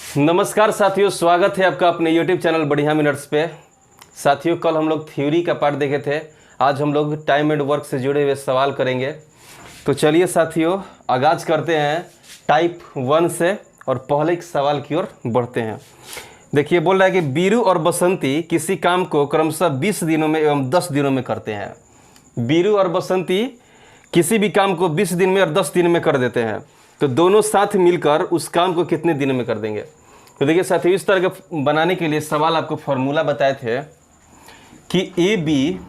नमस्कार साथियों, स्वागत है आपका अपने YouTube चैनल बढ़िया मिनट्स पे। साथियों, कल हम लोग थ्योरी का पार्ट देखे थे। आज हम लोग टाइम एंड वर्क से जुड़े हुए सवाल करेंगे। तो चलिए साथियों, आगाज़ करते हैं टाइप 1 से और पहले एक सवाल की ओर बढ़ते हैं। देखिए, बोल रहा है कि बीरू और बसंती किसी काम को क्रमशः 20 दिनों में एवं 10 दिनों में करते हैं। बीरू और बसंती किसी भी काम को 20 दिन में और 10 दिन में कर देते हैं, तो दोनों साथ मिलकर उस काम को कितने दिन में कर देंगे। तो देखिए साथियों, इस तरह के बनाने के लिए सवाल आपको फॉर्मूला बताए थे कि ए बी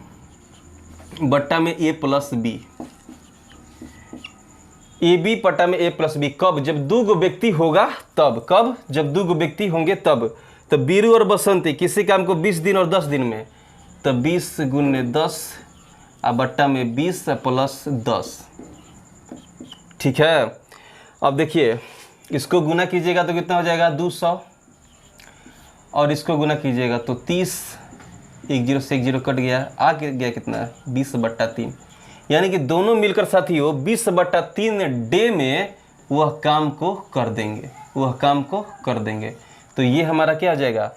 बट्टा में ए प्लस बी, ए बी बट्टा में ए प्लस बी कब, जब दो गो व्यक्ति होगा तब। कब? जब दो गो व्यक्ति होंगे तब। तो बीरू और बसंती किसी काम को 20 दिन और 10 दिन में, तो 20 गुने 10 और बट्टा में 20 प्लस 10। ठीक है। अब देखिए, इसको गुना कीजिएगा तो कितना हो जाएगा 200, और इसको गुना कीजिएगा तो 30। एक जीरो से एक जीरो कट गया, आ गया कितना 20/3। यानी कि दोनों मिलकर साथियों 20/3 डे में वह काम को कर देंगे, वह काम को कर देंगे। तो ये हमारा क्या हो जाएगा,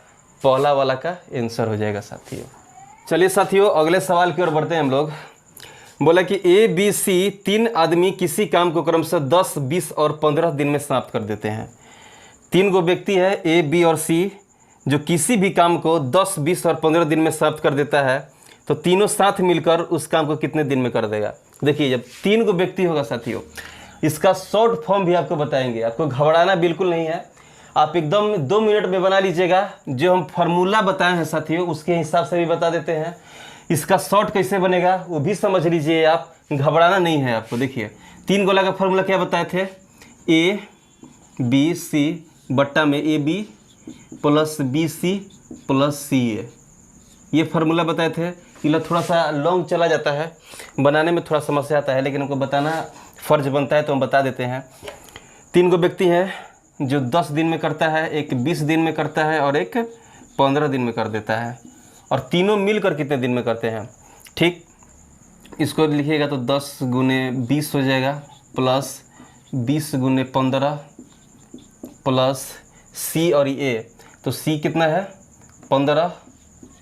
पहला वाला का आंसर हो जाएगा साथियों। चलिए साथियों, अगले सवाल की ओर बढ़ते हैं हम लोग। बोला कि ए बी सी तीन आदमी किसी काम को क्रमशः 10, 20 और 15 दिन में समाप्त कर देते हैं। तीन गो व्यक्ति है ए बी और सी, जो किसी भी काम को 10, 20 और 15 दिन में समाप्त कर देता है। तो तीनों साथ मिलकर उस काम को कितने दिन में कर देगा। देखिए, जब तीन गो व्यक्ति होगा साथियों, इसका शॉर्ट फॉर्म भी आपको बताएंगे। आपको घबराना बिल्कुल नहीं है, आप एकदम 2 मिनट में बना लीजिएगा। जो हम फार्मूला बताए हैं साथियों, उसके हिसाब से भी बता देते हैं। इसका शॉर्ट कैसे बनेगा वो भी समझ लीजिए, आप घबराना नहीं है आपको। देखिए, 3 गोला का फार्मूला क्या बताए थे, ए बी सी बट्टा में A B plus B C plus C A, ये फार्मूला बताए थे। ये थोड़ा सा लॉन्ग चला जाता है, बनाने में थोड़ा समस्या आता है, लेकिन हमको बताना फर्ज बनता है तो हम बता देते हैं। 3 गो व्यक्ति हैं जो 10 दिन में करता है, एक 20 दिन में करता है और एक 15 दिन में कर देता है। और तीनों मिलकर कितने दिन में करते हैं। ठीक, इसको लिखिएगा तो 10 गुने 20 हो जाएगा, प्लस 20 गुने 15 प्लस सी और ए। तो सी कितना है 15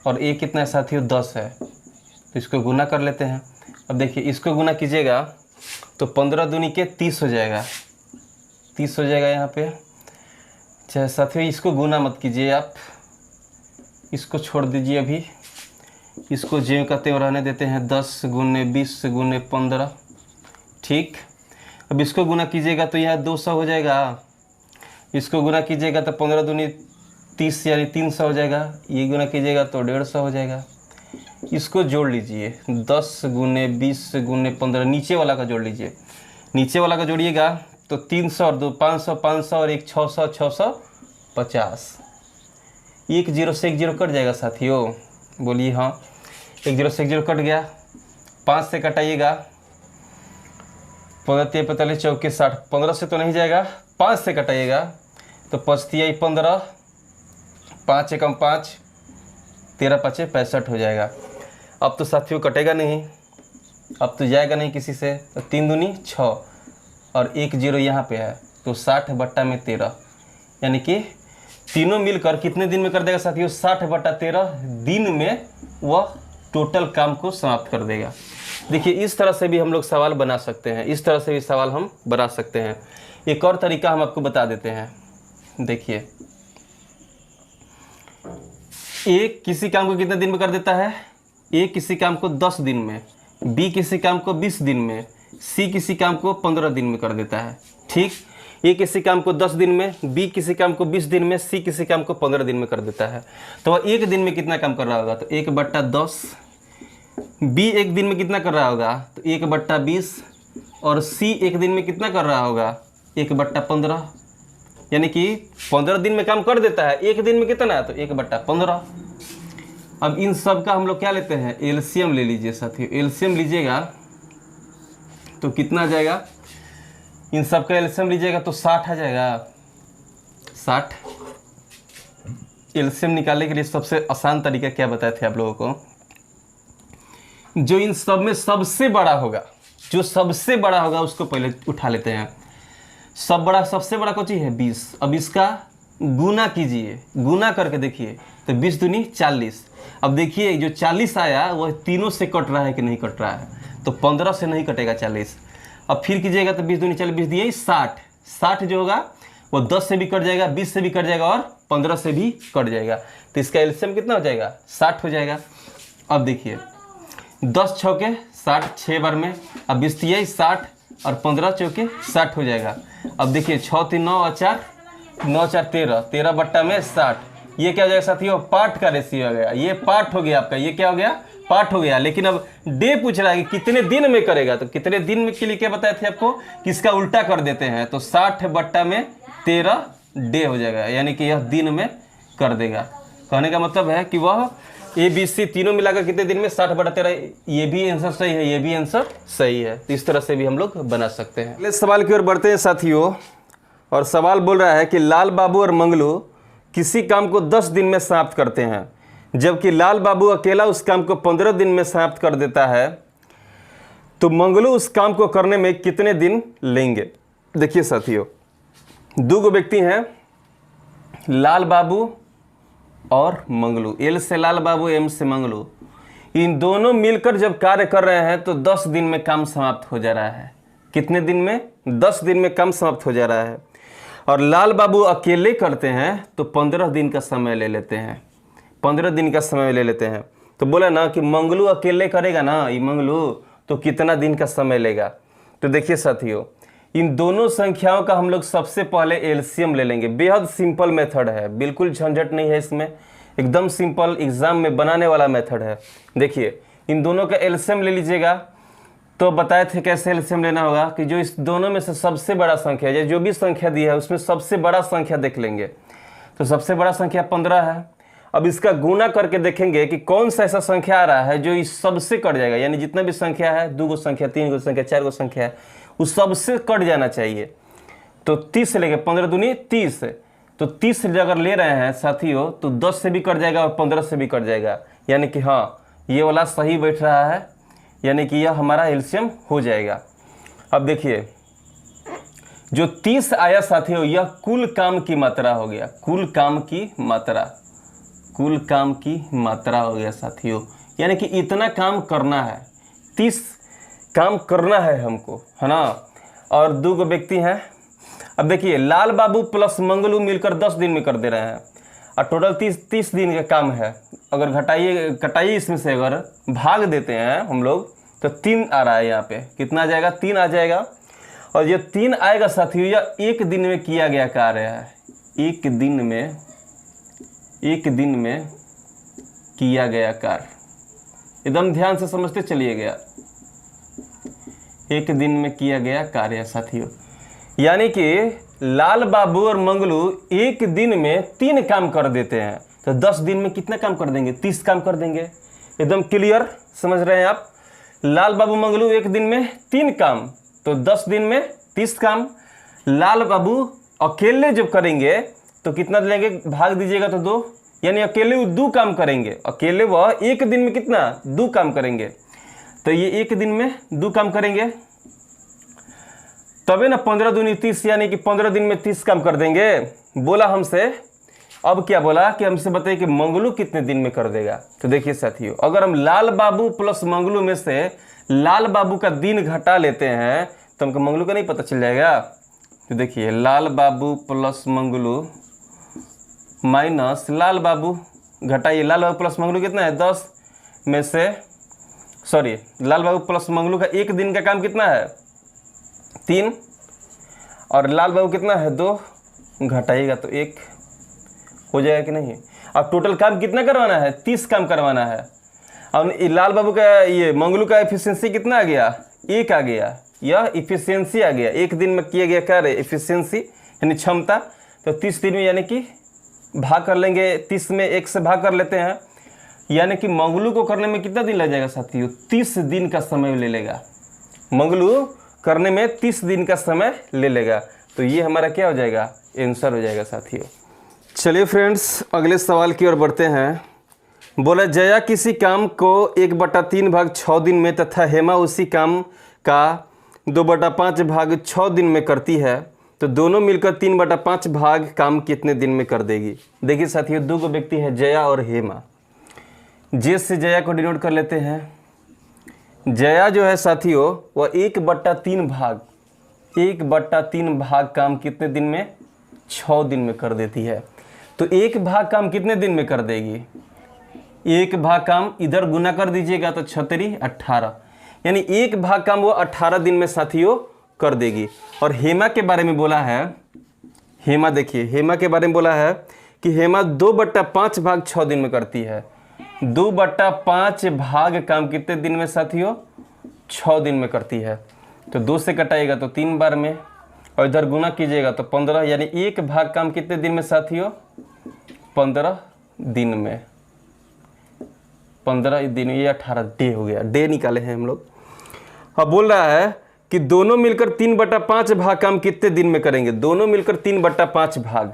और ए कितना है साथियों 10 है। तो इसको गुना कर लेते हैं। अब देखिए, इसको गुना कीजिएगा तो 15 दूनी के 30 हो जाएगा, 30 हो जाएगा यहाँ पे। चाहे साथियों, इसको गुना मत कीजिए आप, इसको छोड़ दीजिए अभी, इसको ज्यों का त्यों रहने देते हैं। 10 गुने 20 गुने 15। ठीक, अब इसको गुना कीजिएगा तो यहाँ 200 हो जाएगा। इसको गुना कीजिएगा तो 15 दूनी 30 यानी 300 हो जाएगा। ये गुना कीजिएगा तो 150 हो जाएगा। इसको जोड़ लीजिए, 10 गुने 20 गुने 15, नीचे वाला का जोड़ लीजिए। नीचे वाला का जोड़िएगा तो 300 और 2 500, 500 और 1 600, 650। एक जीरो से एक जीरो कट जाएगा साथियों, बोलिए हाँ। एक जीरो से एक जीरो कट गया, 5 से कटाइएगा, 15 3 45 चौके 60, 15 से तो नहीं जाएगा, 5 से कटाइएगा तो 5 3 15, 5 एकम 5, 13 5 65 हो जाएगा। अब तो साथियों कटेगा नहीं, अब तो जाएगा नहीं किसी से। तो 3 दूनी 6 और 1 जीरो यहाँ पे है, तो 60/13, यानी कि तीनों मिलकर कितने दिन में कर देगा साथियों, 60/13 दिन में वह टोटल काम को समाप्त कर देगा। देखिए, इस तरह से भी हम लोग सवाल बना सकते हैं, इस तरह से भी सवाल हम बना सकते हैं। एक और तरीका हम आपको बता देते हैं। देखिए, ए किसी काम को कितने दिन में कर देता है, ए किसी काम को 10 दिन में, बी किसी काम को 20 दिन में, सी किसी काम को 15 दिन में कर देता है। ठीक, ए किसी काम को 10 दिन में, बी किसी काम को 20 दिन में, सी किसी काम को 15 दिन में कर देता है। तो वह एक दिन में कितना काम कर रहा होगा, तो 1/10। बी एक दिन में कितना कर रहा होगा, तो 1/20। और सी एक दिन में कितना कर रहा होगा, 1/15। यानी कि 15 दिन में काम कर देता है, एक दिन में कितना है, तो 1/15। अब इन सब का हम लोग क्या लेते हैं, एलसीएम ले लीजिए साथियों। एलसीएम लीजिएगा तो कितना आ जाएगा, इन सब का एलसीएम लीजिएगा तो 60 आ जाएगा। 60 एलसीएम निकालने के लिए सबसे आसान तरीका क्या बताए थे आप लोगों को, जो इन सब में सबसे बड़ा होगा, जो सबसे बड़ा होगा उसको पहले उठा लेते हैं। सबसे बड़ा कौन चीज है 20। अब इसका गुना कीजिए, गुना करके देखिए तो 20 दूनी 40। अब देखिए जो 40 आया वह तीनों से कट रहा है कि नहीं कट रहा है, तो 15 से नहीं कटेगा 40। अब फिर कीजिएगा तो 20 दूनी 40, 20 दिए 60। 60 जो होगा वो 10 से भी कट जाएगा, 20 से भी कट जाएगा और 15 से भी कट जाएगा। तो इसका एलसीएम कितना हो जाएगा? 60 हो जाएगा। अब देखिए 10 छौके 60 6 बार में, अब 20 दिए 60 और 15 चौके 60 हो जाएगा। अब देखिए 6 3 9 और 4 9 4 13, 13 बट्टा में 60। ये क्या हो जाएगा साथियों? पार्ट का रेशियो हो गया। ये पार्ट हो गया आपका, ये क्या हो गया? पार्ट हो गया। लेकिन अब डे पूछ रहा है कि कितने दिन में करेगा, तो कितने दिन में के लिए क्या बताए थे आपको कि इसका उल्टा कर देते हैं, तो 60 बट्टा में 13 डे हो जाएगा, यानी कि यह दिन में कर देगा। कहने का मतलब है कि वह ABC तीनों मिलाकर कितने दिन में? 60 बटा 13। ये भी आंसर सही है, ये भी आंसर सही है। तो इस तरह से भी हम लोग बना सकते हैं। अगले सवाल की ओर बढ़ते हैं साथियों, और सवाल बोल रहा है कि लाल बाबू और मंगलू किसी काम को 10 दिन में समाप्त करते हैं, जबकि लाल बाबू अकेला उस काम को 15 दिन में समाप्त कर देता है, तो मंगलू उस काम को करने में कितने दिन लेंगे? देखिए साथियों, दो व्यक्ति हैं, लाल बाबू और मंगलू। एल से लाल बाबू, एम से मंगलू। इन दोनों मिलकर जब कार्य कर रहे हैं तो 10 दिन में काम समाप्त हो जा रहा है। कितने दिन में? 10 दिन में काम समाप्त हो जा रहा है। और लाल बाबू अकेले करते हैं तो 15 दिन का समय ले लेते हैं, 15 दिन का समय ले लेते हैं। तो बोला ना कि मंगलू अकेले करेगा ना, ये मंगलू, तो कितना दिन का समय लेगा? तो देखिए साथियों, इन दोनों संख्याओं का हम लोग सबसे पहले एलसीएम ले लेंगे। बेहद सिंपल मेथड है, बिल्कुल झंझट नहीं है इसमें, एकदम सिंपल एग्जाम में बनाने वाला मेथड है। देखिए इन दोनों का एलसीएम ले लीजिएगा। तो बताए थे कैसे एलसीएम लेना होगा कि जो इस दोनों में से सबसे बड़ा संख्या है, जो भी संख्या दी है उसमें सबसे बड़ा संख्या देख लेंगे। तो सबसे बड़ा संख्या 15 है। अब इसका गुना करके देखेंगे कि कौन सा ऐसा संख्या आ रहा है जो इस सबसे कट जाएगा, यानी जितना भी संख्या है, 2 गो संख्या, 3 गो संख्या, 4 गो संख्या है, उस सबसे कट जाना चाहिए। तो 30 से लेके 15 दूनी 30, तो 30 से अगर ले रहे हैं साथियों तो 10 से भी कट जाएगा और 15 से भी कट जाएगा, यानी कि हाँ ये वाला सही बैठ रहा है, यानी कि यह हमारा एलसीएम हो जाएगा। अब देखिए जो 30 आया साथियों, यह कुल काम की मात्रा हो गया, कुल काम की मात्रा, कुल काम की मात्रा हो गया साथियों, यानी कि इतना काम करना है, 30 काम करना है हमको, है ना। और 2 गो व्यक्ति हैं। अब देखिए लाल बाबू प्लस मंगलू मिलकर 10 दिन में कर दे रहे हैं, और टोटल 30 दिन का काम है। अगर कटाइए इसमें से अगर भाग देते हैं हम लोग तो 3 आ रहा है, यहाँ पे कितना आ जाएगा? 3 आ जाएगा। और ये 3 आएगा साथियों, यह 1 दिन में किया गया कार्य है, 1 दिन में किया गया कार्य। एकदम ध्यान से समझते चलिएगा, 1 दिन में किया गया कार्य साथियों, यानी कि लाल बाबू और मंगलू 1 दिन में 3 काम कर देते हैं, तो 10 दिन में कितना काम कर देंगे? 30 काम कर देंगे। एकदम क्लियर समझ रहे हैं आप? लाल बाबू मंगलू 1 दिन में 3 काम, तो 10 दिन में 30 काम। लाल बाबू अकेले जब करेंगे तो कितना लेंगे? भाग दीजिएगा तो 2, यानी अकेले वो 2 काम करेंगे, अकेले वह 1 दिन में कितना? 2 काम करेंगे। तो ये 1 दिन में 2 काम करेंगे, तबे ना 15 दूनी 30, यानी कि 15 दिन में 30 काम कर देंगे। बोला हमसे, अब क्या बोला कि हमसे बताइए कि मंगलू कितने दिन में कर देगा। तो देखिए साथियों, अगर हम लाल बाबू प्लस मंगलू में से लाल बाबू का दिन घटा लेते हैं तो हमको मंगलू का नहीं पता चल जाएगा। तो देखिए लाल बाबू प्लस मंगलू माइनस लाल बाबू, घटाइए लाल बाबू प्लस मंगलू कितना है? 10 में से लाल बाबू प्लस मंगलू का 1 दिन का काम कितना है? 3, और लाल बाबू कितना है? 2, घटाइएगा तो 1 हो जाएगा कि नहीं। अब टोटल काम कितना करवाना है? 30 काम करवाना है। अब लाल बाबू का, ये मंगलू का एफिशिएंसी कितना आ गया? 1 आ गया, यह इफिशियंसी आ गया, 1 दिन में किया गया कार्य इफिशियंसी यानी क्षमता। तो 30 दिन में यानी कि भाग कर लेंगे, 30 में 1 से भाग कर लेते हैं, यानी कि मंगलू को करने में कितना दिन लग जाएगा साथियों? 30 दिन का समय ले लेगा, मंगलू करने में 30 दिन का समय ले लेगा। तो ये हमारा क्या हो जाएगा? आंसर हो जाएगा साथियों। चलिए फ्रेंड्स, अगले सवाल की ओर बढ़ते हैं। बोला जया किसी काम को 1/3 भाग 6 दिन में तथा हेमा उसी काम का 2/5 भाग 6 दिन में करती है, तो दोनों मिलकर 3/5 भाग काम कितने दिन में कर देगी। देखिए साथियों, दो व्यक्ति है, जया और हेमा। जे से जया को डिनोट कर लेते हैं। जया जो है साथियों वह 1/3 भाग काम कितने दिन में, 6 दिन में कर देती है। तो 1 भाग काम कितने दिन में कर देगी, 1 भाग काम इधर गुना कर दीजिएगा तो 6×3 18, यानी 1 भाग काम वो 18 दिन में साथियों कर देगी। और हेमा के बारे में बोला है, हेमा देखिए, हेमा के बारे में बोला है कि हेमा 2/5 भाग 6 दिन में करती है। 2/5 भाग काम कितने दिन में साथियों, 6 दिन में करती है। तो 2 से कटाएगा तो 3 बार में, और इधर गुना कीजिएगा तो 15, यानी 1 भाग काम कितने दिन में साथियों, 15 दिन में। 15 दिन, ये 18 डे हो गया, डे निकाले हैं हम लोग। अब बोल रहा है कि दोनों मिलकर 3/5 भाग काम कितने दिन में करेंगे, दोनों मिलकर 3/5 भाग।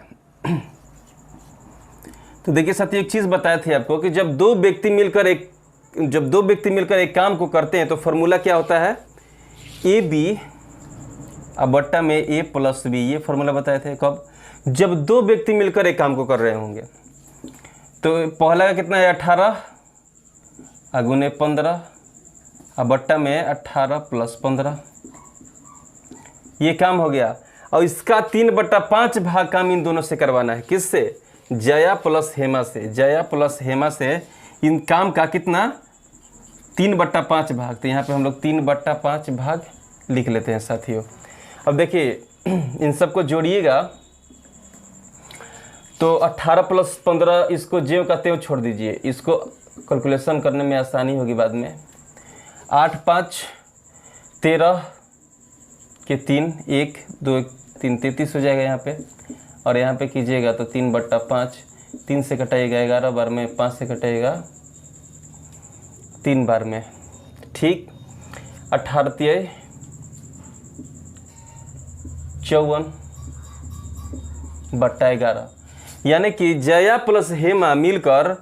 तो देखिए साथियों, एक चीज बताए थे आपको कि जब दो व्यक्ति मिलकर एक काम को करते हैं तो फॉर्मूला क्या होता है, ए बी अब बट्टा में ए प्लस बी। ये फॉर्मूला बताए थे कब, जब दो व्यक्ति मिलकर एक काम को कर रहे होंगे। तो पहला का कितना है 18 अगुने 15 अब बट्टा में 18 + 15, ये काम हो गया। और इसका 3/5 भाग काम इन दोनों से करवाना है। किससे, जया प्लस हेमा से। जया प्लस हेमा से इन काम का कितना, 3/5 भाग। तो यहाँ पे हम लोग 3/5 भाग लिख लेते हैं साथियों। अब देखिए इन सबको जोड़िएगा तो 18 + 15, इसको ज्यों का त्यों छोड़ दीजिए, इसको कैलकुलेशन करने में आसानी होगी बाद में। 8 × 5 = 13 के 3, 1 2 3 33 हो जाएगा यहाँ पे। और यहाँ पे कीजिएगा तो 3/5, 3 से कटाइएगा 11 बार में, 5 से कटाइएगा 3 बार में, ठीक। 18 × 3 = 54/11, यानी कि जया प्लस हेमा मिलकर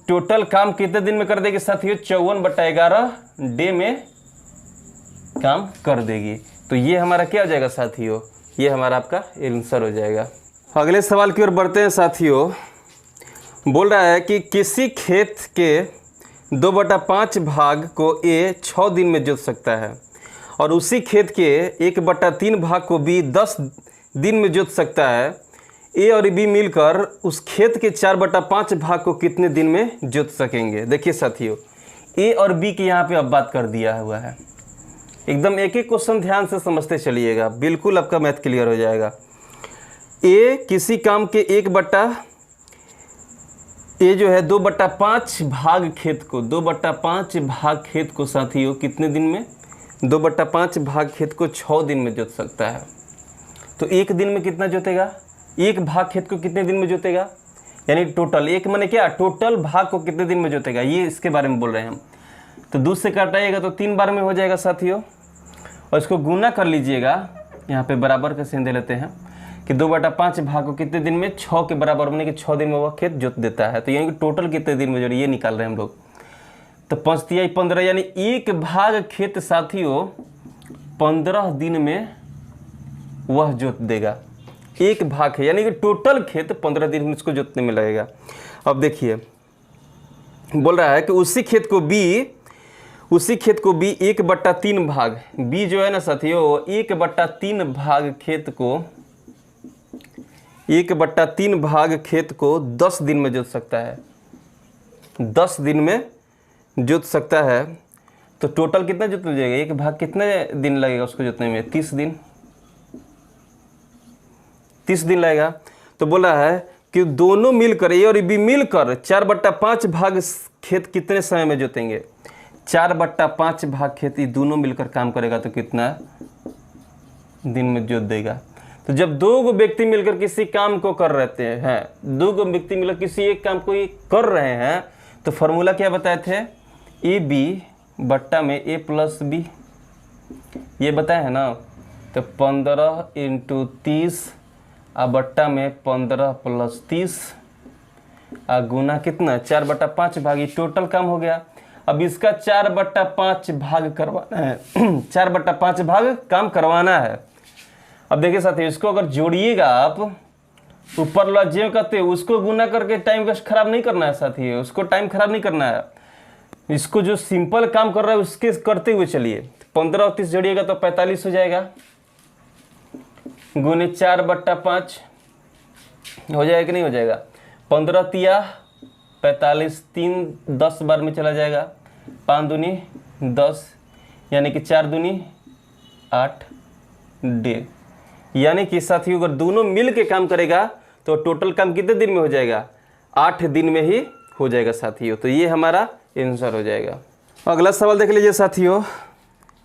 टोटल काम कितने दिन में कर देगी साथियों, 54/11 डे में काम कर देगी। तो ये हमारा क्या हो जाएगा साथियों, ये हमारा आपका आंसर हो जाएगा। अगले सवाल की ओर बढ़ते हैं साथियों। बोल रहा है कि किसी खेत के 2/5 भाग को ए 6 दिन में जोत सकता है और उसी खेत के 1/3 भाग को बी 10 दिन में जोत सकता है। ए और बी मिलकर उस खेत के 4/5 भाग को कितने दिन में जोत सकेंगे। देखिए साथियों, ए और बी की यहाँ पे अब बात कर दिया हुआ है। एकदम एक एक क्वेश्चन ध्यान से समझते चलिएगा, बिल्कुल आपका मैथ क्लियर हो जाएगा। ए किसी काम के ए जो है 2/5 भाग खेत को, 2/5 भाग खेत को साथियों कितने दिन में, 2/5 भाग खेत को 6 दिन में जोत सकता है। तो एक दिन में कितना जोतेगा, एक भाग खेत को कितने दिन में जोतेगा, यानी टोटल, एक माने क्या, टोटल भाग को कितने दिन में जोतेगा, ये इसके बारे में बोल रहे हैं हम। तो 2 से काटाइएगा तो 3 बार में हो जाएगा साथियों, और इसको गुना कर लीजिएगा, यहाँ पे बराबर का चिन्ह दे लेते हैं कि 2/5 भाग को कितने दिन में, 6 के बराबर होने के 6 दिन में वह खेत जोत देता है। तो यानी कि टोटल कितने दिन में जोड़े, ये निकाल रहे हैं हम लोग। तो 5 × 3 = 15, यानी एक भाग खेत साथियों 15 दिन में वह जोत देगा। एक भाग है, यानी कि टोटल खेत 15 दिन में इसको जोतने में लगेगा। अब देखिए बोल रहा है कि उसी खेत को बी 1/3 भाग, बी जो है ना साथियों 1/3 भाग खेत को 1/3 भाग खेत को 10 दिन में जोत सकता है, 10 दिन में जोत सकता है। तो टोटल कितना जोत हो जाएगा, एक भाग कितने दिन लगेगा उसको जोतने में, 30 दिन, 30 दिन लगेगा। तो बोला है कि दोनों मिलकर, ए और बी मिलकर 4/5 भाग खेत कितने समय में जोतेंगे, 4/5 भाग खेत ये दोनों मिलकर काम करेगा तो कितना दिन में जोत देगा। तो जब दो व्यक्ति मिलकर किसी काम को कर रहते हैं, दो व्यक्ति मिलकर किसी एक काम को कर रहे हैं, तो फॉर्मूला क्या बताए थे, ए बी बट्टा में ए प्लस बी, ये बताए हैं ना। तो 15 × 30 बट्टा में 15 + 30 गुना कितना 4/5 भाग, ये टोटल काम हो गया। अब इसका 4/5 भाग करवाना है 4/5 भाग काम करवाना है। अब देखिए साथियों, इसको अगर जोड़िएगा आप, ऊपर वाला जो कहते हैं उसको गुना करके टाइम वेस्ट खराब नहीं करना है साथियों, उसको टाइम खराब नहीं करना है। इसको जो सिंपल काम कर रहा है उसके करते हुए चलिए। 15 और 30 जोड़िएगा तो 45 हो जाएगा, गुने 4/5 हो जाएगा कि नहीं हो जाएगा। 15 तिया 45, 3 10 बार में चला जाएगा, 5 दूनी 10, यानी कि 4 दूनी 8 डेढ़। यानी कि साथियों अगर दोनों मिल के काम करेगा तो टोटल काम कितने दिन में हो जाएगा, 8 दिन में ही हो जाएगा साथियों। तो ये हमारा आंसर हो जाएगा। अगला सवाल देख लीजिए साथियों,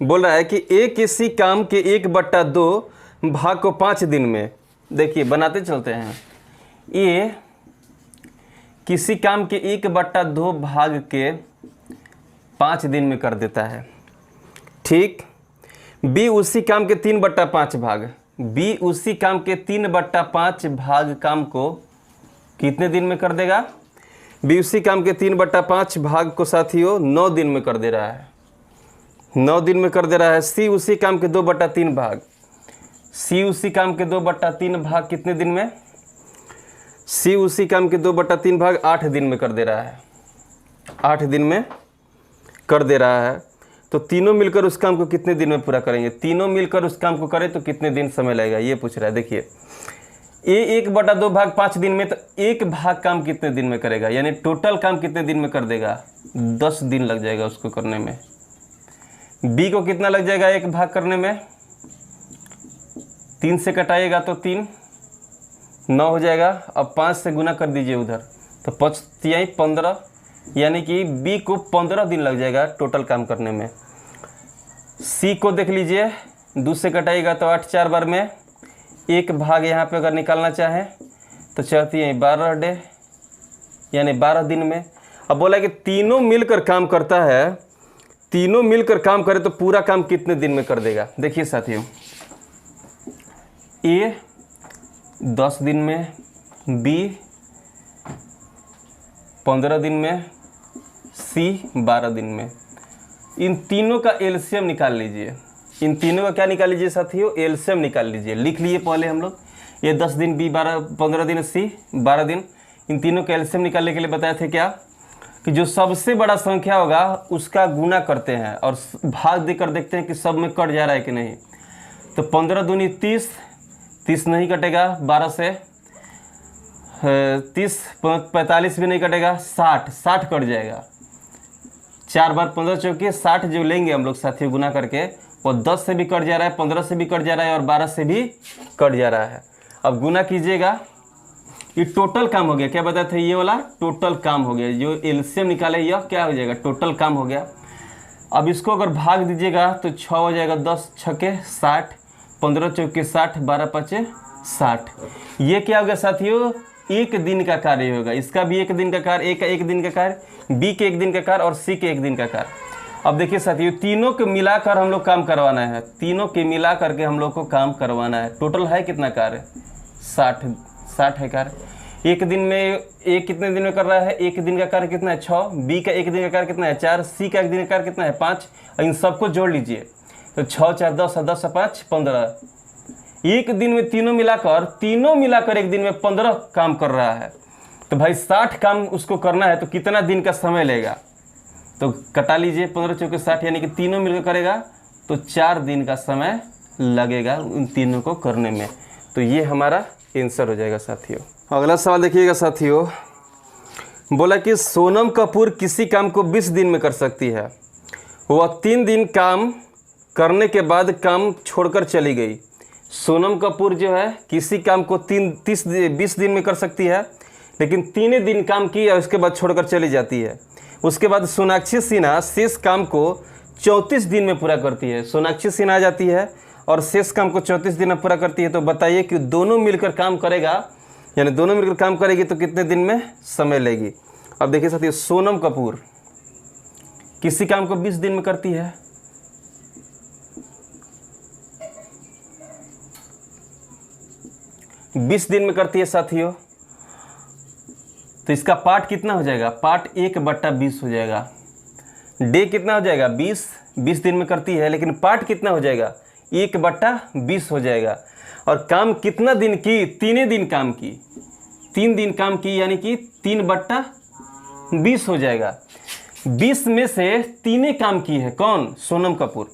बोल रहा है कि ए किसी काम के 1/2 भाग को 5 दिन में, देखिए बनाते चलते हैं। ए किसी काम के 1/2 भाग के 5 दिन में कर देता है, ठीक। बी उसी काम के 3/5 भाग, बी उसी काम के 3/5 भाग काम को कितने दिन में कर देगा। बी उसी काम के 3/5 भाग को साथियों 9 दिन में कर दे रहा है, 9 दिन में कर दे रहा है। सी उसी काम के 2/3 भाग, सी उसी काम के 2/3 भाग कितने दिन में, सी उसी काम के 2/3 भाग 8 दिन में कर दे रहा है, 8 दिन में कर दे रहा है। तो तीनों मिलकर उस काम को कितने दिन में पूरा करेंगे, तीनों मिलकर उस काम को करें तो कितने दिन समय लगेगा, ये पूछ रहा है। देखिए ए 1/2 भाग 5 दिन में, तो एक भाग काम कितने दिन में करेगा, यानी टोटल काम कितने दिन में कर देगा, 10 दिन लग जाएगा उसको करने में। बी को कितना लग जाएगा एक भाग करने में, 3 से कटाइएगा तो 3 9 हो जाएगा। अब 5 से गुना कर दीजिए उधर, तो 5 तिहाई 15, यानी कि बी को 15 दिन लग जाएगा टोटल काम करने में। सी को देख लीजिए, 2 से कटाइएगा तो 8 4 बार में, एक भाग यहाँ पे अगर निकालना चाहें तो चलती है 12 डे, यानी 12 दिन में। अब बोला कि तीनों मिलकर काम करता है, तीनों मिलकर काम करे तो पूरा काम कितने दिन में कर देगा। देखिए साथियों, ए 10 दिन में, बी 15 दिन में, सी 12 दिन में। इन तीनों का एलसीएम निकाल लीजिए, इन तीनों का क्या निकाल लीजिए साथियों, एलसीएम निकाल लीजिए। लिख लिए पहले हम लोग, ये 10 दिन, बी 15 दिन, सी 12 दिन। इन तीनों का एलसीएम निकालने के लिए बताए थे क्या, कि जो सबसे बड़ा संख्या होगा उसका गुना करते हैं और भाग देकर देखते हैं कि सब में कट जा रहा है कि नहीं। तो 15 दूनी 30, 30 नहीं कटेगा, 12 से 30, 45 भी नहीं कटेगा, 60 कट जाएगा। 4 बार 15 चौके 60 जो लेंगे हम लोग साथियों गुना करके, वो 10 से भी कट जा रहा है, 15 से भी कट जा रहा है और 12 से भी कट जा रहा है। अब गुना कीजिएगा, ये टोटल काम हो गया। क्या बताए थे, ये वाला टोटल काम हो गया। जो एलसीएम निकाले यह क्या हो जाएगा, टोटल काम हो गया। अब इसको अगर भाग दीजिएगा तो 6 हो जाएगा, 10 छके 60, 15 चौके 60, 12 पचे 60। ये क्या होगा साथियों, एक दिन का कार्य होगा। इसका भी एक दिन का कार्य, ए का एक दिन का कार्य, बी के एक दिन का कार्य और सी के एक दिन का कार्य। अब देखिए साथियों, तीनों को मिलाकर हम लोग काम करवाना है, तीनों के मिला करके हम लोग को काम करवाना है। टोटल है कितना कार्य, 60 है कार्य। एक दिन में एक कितने दिन में कर रहा है, एक दिन का कार्य कितना है 6, बी का एक दिन का कार्य कितना है 4, सी का एक दिन का कार्य कितना है 5। इन सबको जोड़ लीजिए तो 6 4 10 10 5 15। एक दिन में तीनों मिलाकर एक दिन में 15 काम कर रहा है। तो भाई 60 काम उसको करना है तो कितना दिन का समय लेगा, तो कटा लीजिए 15 चौके 60, यानी कि तीनों मिलकर करेगा तो 4 दिन का समय लगेगा उन तीनों को करने में। तो ये हमारा आंसर हो जाएगा साथियों। अगला सवाल देखिएगा साथियों, बोला कि सोनम कपूर किसी काम को 20 दिन में कर सकती है। वह 3 दिन काम करने के बाद काम छोड़कर चली गई। सोनम कपूर जो है किसी काम को 20 दिन में कर सकती है, लेकिन 3 दिन काम की और उसके बाद छोड़कर चली जाती है। उसके बाद सोनाक्षी सिन्हा शेष काम को 34 दिन में पूरा करती है। सोनाक्षी सिन्हा आ जाती है और शेष काम को 34 दिन में पूरा करती है। तो बताइए कि दोनों मिलकर काम करेगा, यानी दोनों मिलकर काम करेगी तो कितने दिन में समय लेगी। अब देखिए साथियों, सोनम कपूर किसी काम को 20 दिन में करती है, साथियों। तो इसका पार्ट कितना हो जाएगा, पार्ट 1/20 हो जाएगा। डे कितना हो जाएगा 20 दिन में करती है, लेकिन पार्ट कितना हो जाएगा 1/20 हो जाएगा। और काम कितना दिन की, 3 दिन काम की, 3 दिन काम की, यानी कि 3/20 हो जाएगा। 20 में से 3 काम की है, कौन? सोनम कपूर।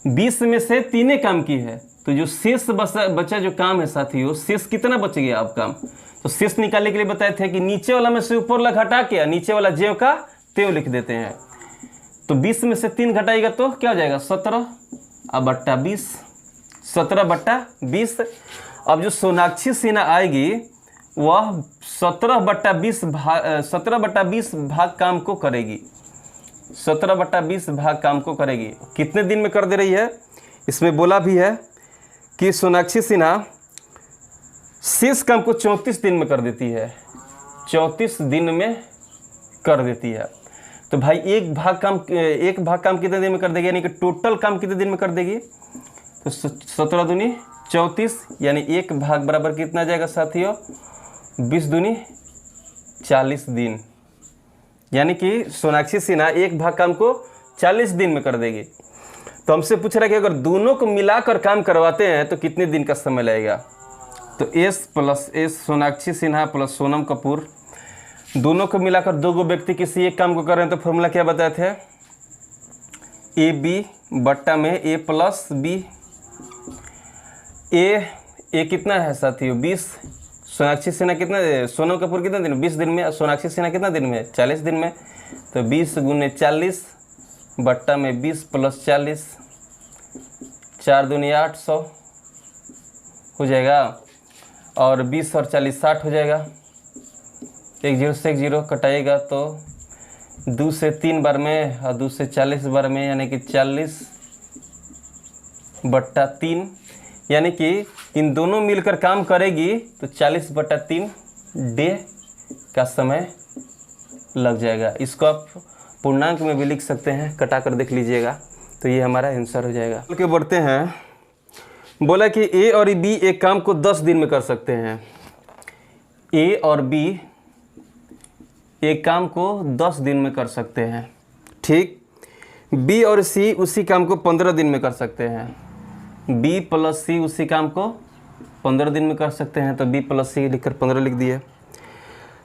20 में से 3 काम की है, तो जो शेष बचा जो काम है साथियों, शेष कितना बच गया अब काम? तो शेष निकालने के लिए बताए थे कि नीचे वाला में से ऊपर वाला घटा के नीचे वाला ज्यों का त्यों लिख देते हैं। तो 20 में से 3 घटाएगा तो क्या हो जाएगा? 17 बट्टा 20, 17/20। अब जो सोनाक्षी सिन्हा आएगी वह 17/20 भाग काम को करेगी, 17/20 भाग काम को करेगी। कितने दिन में कर दे रही है? इसमें बोला भी है कि सोनाक्षी सिन्हा शेष काम को 34 दिन में कर देती है, 34 दिन में कर देती है। तो भाई एक भाग काम कितने दिन में कर देगी, यानी कि टोटल काम कितने दिन में कर देगी? तो 17 दूनी 34, यानी एक भाग बराबर कितना जाएगा साथियों? 20 दूनी 40 दिन, यानी कि सोनाक्षी सिन्हा एक भाग काम को 40 दिन में कर देगी। तो हमसे पूछ रहा है कि अगर दोनों को मिलाकर काम करवाते हैं तो कितने दिन का समय लगेगा? तो S + S, Sonakshi Sinha plus Sonam Kapoor, दोनों को मिलाकर 2 व्यक्ति किसी एक काम को कर रहे हैं, तो फॉर्मूला क्या बताए थे? AB बट्टा में A + B। ए कितना है साथियों? 20। सोनाक्षी सिन्हा कितना, सोनम कपूर कितना दिन? 20 दिन में। सोनाक्षी सिन्हा कितना दिन में? 40 दिन में। तो 20 × 40 बट्टा में 20 + 40, 4 दूनी 800 हो जाएगा, और 20 और 40 60 हो जाएगा। 1 0 से 1 0 कटाएगा तो 2 से 3 बार में और 2 से 40 बार में, यानी कि 40/3, यानी कि इन दोनों मिलकर काम करेगी तो 40/3 डे का समय लग जाएगा। इसको आप पूर्णांक में भी लिख सकते हैं, कटा कर देख लीजिएगा, तो ये हमारा आंसर हो जाएगा। आगे बढ़ते हैं। बोला कि A और B एक काम को 10 दिन में कर सकते हैं। A और B एक काम को 10 दिन में कर सकते हैं, ठीक। B और C उसी काम को 15 दिन में कर सकते हैं। B + C उसी काम को 15 दिन में कर सकते हैं, तो B + C लिखकर 15 लिख दिए।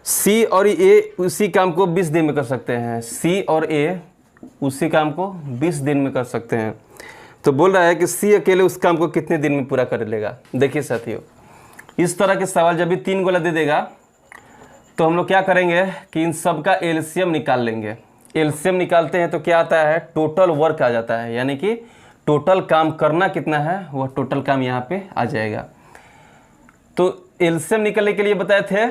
C और A उसी काम को 20 दिन में कर सकते हैं। C और A उसी काम को 20 दिन में कर सकते हैं। तो बोल रहा है कि C अकेले उस काम को कितने दिन में पूरा कर लेगा। देखिए साथियों, इस तरह के सवाल जब भी 3 गोला दे देगा तो हम लोग क्या करेंगे कि इन सब का एलसीएम निकाल लेंगे। एलसीएम निकालते हैं तो क्या आता है? टोटल वर्क आ जाता है, यानी कि टोटल काम करना कितना है वह टोटल काम यहाँ पे आ जाएगा। तो एलसीएम निकालने के लिए बताए थे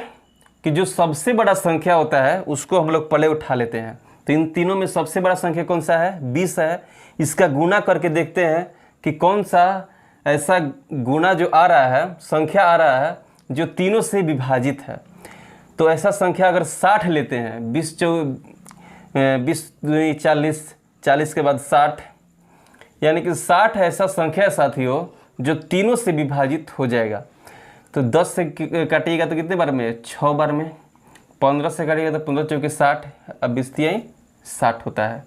कि जो सबसे बड़ा संख्या होता है उसको हम लोग पहले उठा लेते हैं। तो इन तीनों में सबसे बड़ा संख्या कौन सा है? 20 है। इसका गुना करके देखते हैं कि कौन सा ऐसा गुना जो आ रहा है, संख्या आ रहा है जो तीनों से विभाजित है। तो ऐसा संख्या अगर 60 लेते हैं, 20 दूनी 40, 40 के बाद 60, यानी कि 60 ऐसा संख्या है साथियों जो तीनों से विभाजित हो जाएगा। तो 10 से काटिएगा तो कितने बार में? 6 बार में। 15 से काटिएगा तो 15 चौके 60, अब 20 तिहाई 60 होता है,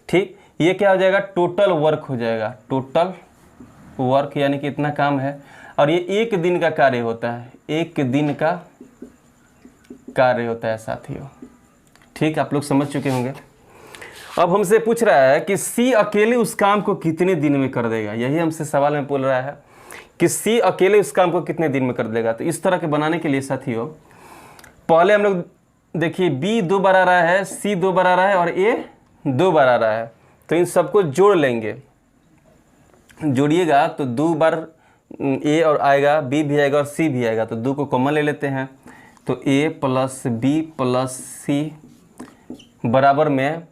ठीक। ये क्या हो जाएगा? टोटल वर्क हो जाएगा। टोटल वर्क यानी कि इतना काम है, और ये 1 दिन का कार्य होता है। 1 दिन का कार्य होता है साथियों, ठीक। आप लोग समझ चुके होंगे। अब हमसे पूछ रहा है कि C अकेले उस काम को कितने दिन में कर देगा। यही हमसे सवाल में बोल रहा है कि C अकेले उस काम को कितने दिन में कर देगा। तो इस तरह के बनाने के लिए साथियों पहले हम लोग देखिए, B 2 बार आ रहा है, C 2 बार आ रहा है और A 2 बार आ रहा है। तो इन सबको जोड़ लेंगे। जोड़िएगा तो 2 बार A और आएगा, B भी आएगा और C भी आएगा। तो 2 को कॉमन ले लेते हैं, तो A + B + C बराबर में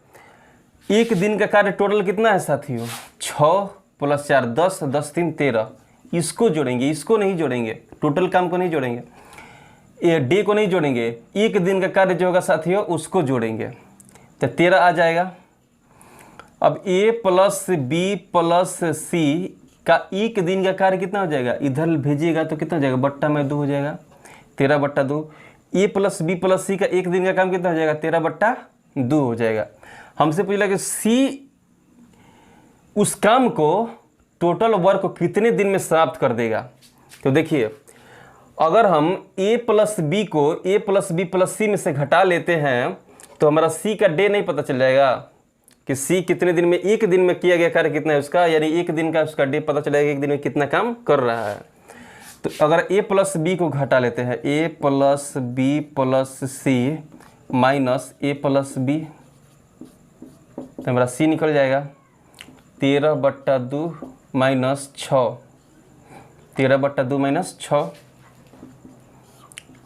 1 दिन का कार्य टोटल कितना है साथियों? 6 + 4 10, 10 3 13। इसको जोड़ेंगे, इसको नहीं जोड़ेंगे, टोटल काम को नहीं जोड़ेंगे, ये डे को नहीं जोड़ेंगे। 1 दिन का कार्य जो होगा साथियों उसको जोड़ेंगे, तो 13 आ जाएगा। अब A + B + C का 1 दिन का कार्य कितना हो जाएगा? इधर भेजिएगा तो कितना हो जाएगा? बट्टा में 2 हो जाएगा, 13/2। A + B + C का 1 दिन का काम कितना हो जाएगा? 13/2 हो जाएगा। हमसे पूछ लिया कि C उस काम को, टोटल वर्क को कितने दिन में समाप्त कर देगा। तो देखिए अगर हम a प्लस बी को a प्लस बी प्लस सी में से घटा लेते हैं तो हमारा c का डे नहीं पता चल जाएगा कि c कितने दिन में, एक दिन में किया गया कार्य कितना है उसका, यानी एक दिन का उसका डे पता चलेगा एक दिन में कितना काम कर रहा है। तो अगर a प्लस बी को घटा लेते हैं, a plus B plus C minus a plus B, तो हमारा c निकल जाएगा 13/2 माइनस 6, 13/2 माइनस 6,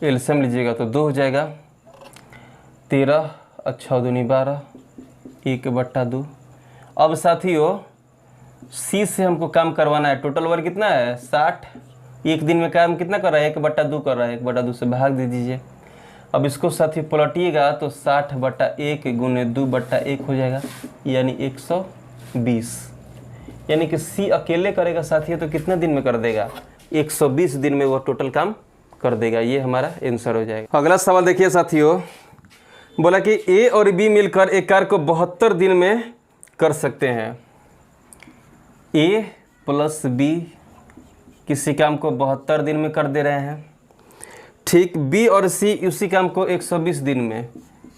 एलसीएम लीजिएगा तो 2 हो जाएगा, 13 और 6 दूनी 12, 1/2। अब साथियों सी से हमको काम करवाना है, टोटल वर्क कितना है 60, एक दिन में काम कितना कर रहा है 1/2 कर रहा है, 1/2 से भाग दे दीजिए। अब इसको साथियों पलटिएगा तो 60/1 गुने 2/1 हो जाएगा, यानी 120। यानी कि सी अकेले करेगा साथियों तो कितना दिन में कर देगा, 120 दिन में वो टोटल काम कर देगा। ये हमारा आंसर हो जाएगा। अगला सवाल देखिए साथियों, बोला कि ए और बी मिलकर एक कार्य को 72 दिन में कर सकते हैं। ए प्लस बी किसी काम को 72 दिन में कर दे रहे हैं, ठीक। बी और सी उसी काम को 120 दिन में,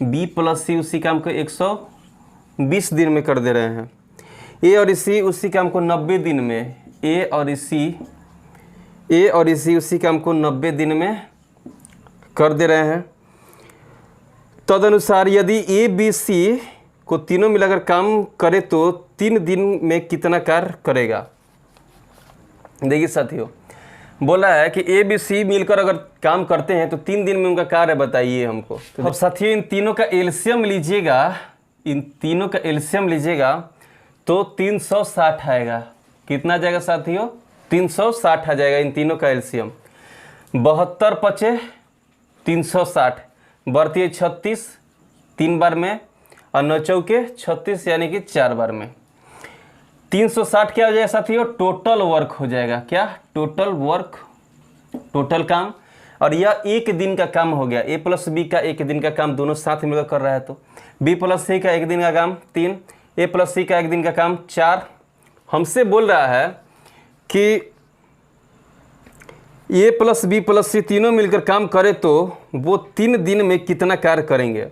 बी प्लस सी उसी काम को 120 दिन में कर दे रहे हैं। ए और सी उसी काम को 90 दिन में, ए और सी उसी काम को 90 दिन में कर दे रहे हैं। तदनुसार यदि ए बी सी को तीनों मिलाकर काम करे तो 3 दिन में कितना कार्य करेगा। देखिए साथियों बोला है कि ए बी सी मिलकर अगर काम करते हैं तो 3 दिन में उनका कार्य बताइए हमको। तो अब साथियों इन तीनों का एलसीएम लीजिएगा, तो 360 आएगा। कितना जाएगा साथियों 360 आ जाएगा इन तीनों का एलसीएम। 72 पचे 360, बढ़ती 36 3 बार में, और 9 चौके 36 यानी कि 4 बार में। 360 क्या हो जाएगा साथियों, टोटल वर्क हो जाएगा। क्या टोटल वर्क, टोटल काम। और यह एक दिन का काम हो गया। ए प्लस बी का एक दिन का काम दोनों साथ मिलकर कर रहा है, तो बी प्लस सी का एक दिन का काम 3, ए प्लस सी का एक दिन का काम 4। हमसे बोल रहा है कि ए प्लस बी प्लस सी तीनों मिलकर काम करे तो वो 3 दिन में कितना कार्य करेंगे।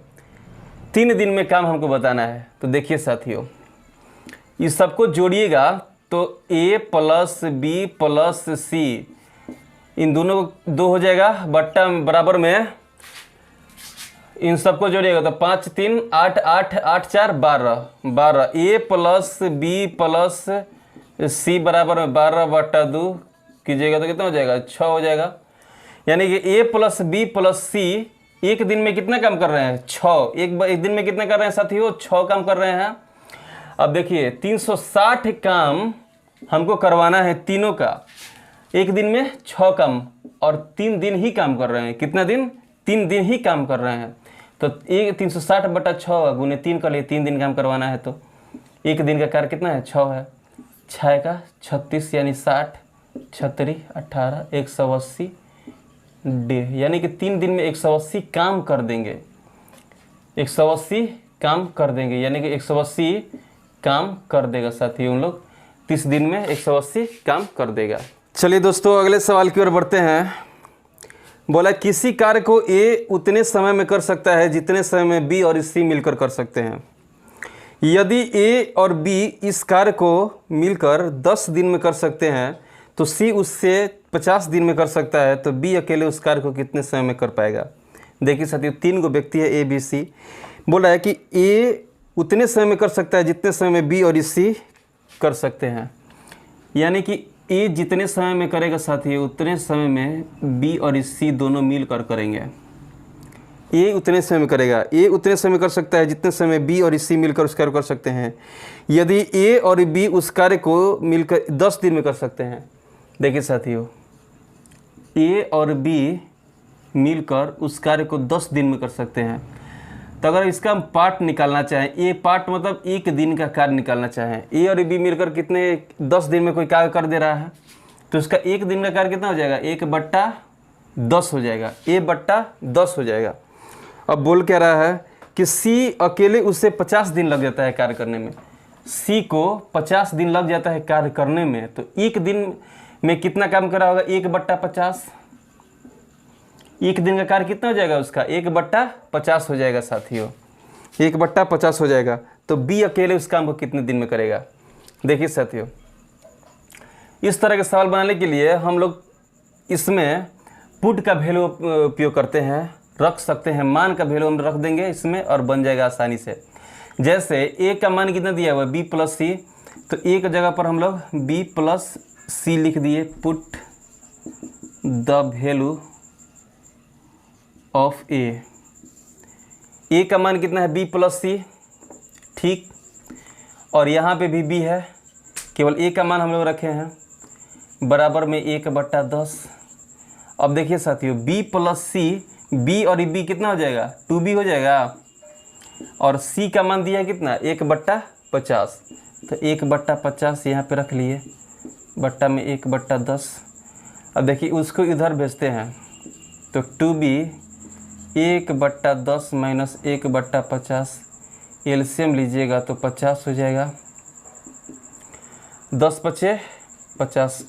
3 दिन में काम हमको बताना है। तो देखिए साथियों इस सबको जोड़िएगा तो ए प्लस बी प्लस सी, इन दोनों 2 हो जाएगा बट्टा बराबर में, इन सबको जोड़िएगा तो 5 3 8 8 8 4 12। ए प्लस बी प्लस सी बराबर में 12/2 कीजिएगा तो कितना हो जाएगा 6 हो जाएगा। यानी कि ए प्लस बी प्लस सी एक दिन में कितना काम कर रहे हैं 6, एक दिन में कितना कर रहे हैं साथियों 6 काम कर रहे हैं। अब देखिए 360 काम हमको करवाना है तीनों का, एक दिन में 6 काम, और 3 दिन ही काम कर रहे हैं। कितना दिन 3 दिन ही काम कर रहे हैं। तो 360/6 गुने 3 कर लिए, 3 दिन काम करवाना है तो एक दिन का कार्य कितना है 6 है, 6 का 36 यानी 60, 36 18 180 डे, यानी कि 3 दिन में 180 काम कर देंगे, 180 काम कर देंगे, यानी कि 180 काम कर देगा साथियों उन लोग 30 दिन में 180 काम कर देगा। चलिए दोस्तों अगले सवाल की ओर बढ़ते हैं। बोला किसी कार्य को ए उतने समय में कर सकता है जितने समय में बी और सी मिलकर कर सकते हैं। यदि ए और बी इस कार्य को मिलकर 10 दिन में कर सकते हैं तो सी उससे 50 दिन में कर सकता है, तो बी अकेले उस कार्य को कितने समय में कर पाएगा। देखिए साथियों 3 व्यक्ति है ए बी सी, बोला है कि ए उतने समय में कर सकता है जितने समय में बी और सी कर सकते हैं। यानी कि ए जितने समय में करेगा साथियों उतने समय में बी और सी दोनों मिलकर करेंगे। ए उतने समय में करेगा, ए उतने समय कर सकता है जितने समय बी और सी मिलकर उस कार्य कर सकते हैं। यदि ए और बी उस कार्य को मिलकर 10 दिन में कर सकते हैं। देखिए साथियों ए और बी मिलकर उस कार्य को 10 दिन में कर सकते हैं। तो अगर इसका हम पार्ट निकालना चाहें, ए पार्ट मतलब एक दिन का कार्य निकालना चाहें, ए और बी मिलकर कितने 10 दिन में कोई कार्य कर दे रहा है, तो इसका एक दिन का कार्य कितना हो जाएगा 1/10 हो जाएगा, a/10 हो जाएगा। अब बोल क्या रहा है कि सी अकेले उससे 50 दिन लग जाता है कार्य करने में, सी को 50 दिन लग जाता है कार्य करने में। तो एक दिन में कितना काम करा होगा, 1/50। एक दिन का कार्य कितना हो जाएगा उसका, 1/50 हो जाएगा साथियों, 1/50 हो जाएगा। तो बी अकेले उस काम को कितने दिन में करेगा। देखिए साथियों, इस तरह के सवाल बनाने के लिए हम लोग इसमें पुट का वैल्यू उपयोग करते हैं, रख सकते हैं, मान का वैल्यू हम रख देंगे इसमें और बन जाएगा आसानी से। जैसे ए का मान कितना दिया हुआ है, बी प्लस सी, तो ए की जगह पर हम लोग बी प्लस सी लिख दिए, पुट द वैल्यू ऑफ ए का मान कितना है, बी प्लस सी, ठीक। और यहाँ पे भी बी है, केवल ए का मान हम लोग रखे हैं, बराबर में 1/10। अब देखिए साथियों, बी प्लस सी, बी और बी कितना हो जाएगा, 2b हो जाएगा। और सी का मान दिया है कितना, 1/50, तो 1/50 यहाँ पे रख लिए, बट्टा में 1/10। अब देखिए उसको इधर भेजते हैं, तो 2b 1/10 माइनस 1/50, एलसीएम लीजिएगा तो 50 हो जाएगा, 10×5 = 50,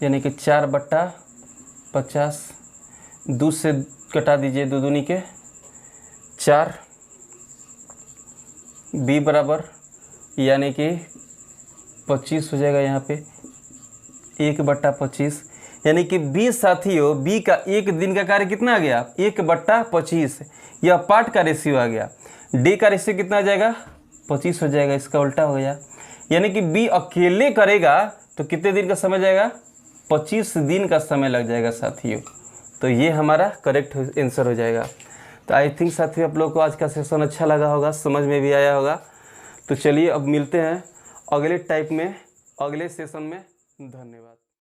यानी कि 4/50। 2 से कटा दीजिए, 2 दूनी के 4, बी बराबर यानी कि 25 हो जाएगा, यहाँ पे 1/25, यानी कि बी साथियों, बी का एक दिन का कार्य कितना आ गया, 1/25। यह पार्ट का रेशियो आ गया। डी का रेशियो कितना आ जाएगा, 25 हो जाएगा, इसका उल्टा हो गया। यानी कि बी अकेले करेगा तो कितने दिन का समय जाएगा, 25 दिन का समय लग जाएगा साथियों। तो ये हमारा करेक्ट आंसर हो जाएगा। तो आई थिंक साथियों आप लोग को आज का सेशन अच्छा लगा होगा, समझ में भी आया होगा। तो चलिए अब मिलते हैं अगले टाइप में, अगले सेशन में। धन्यवाद।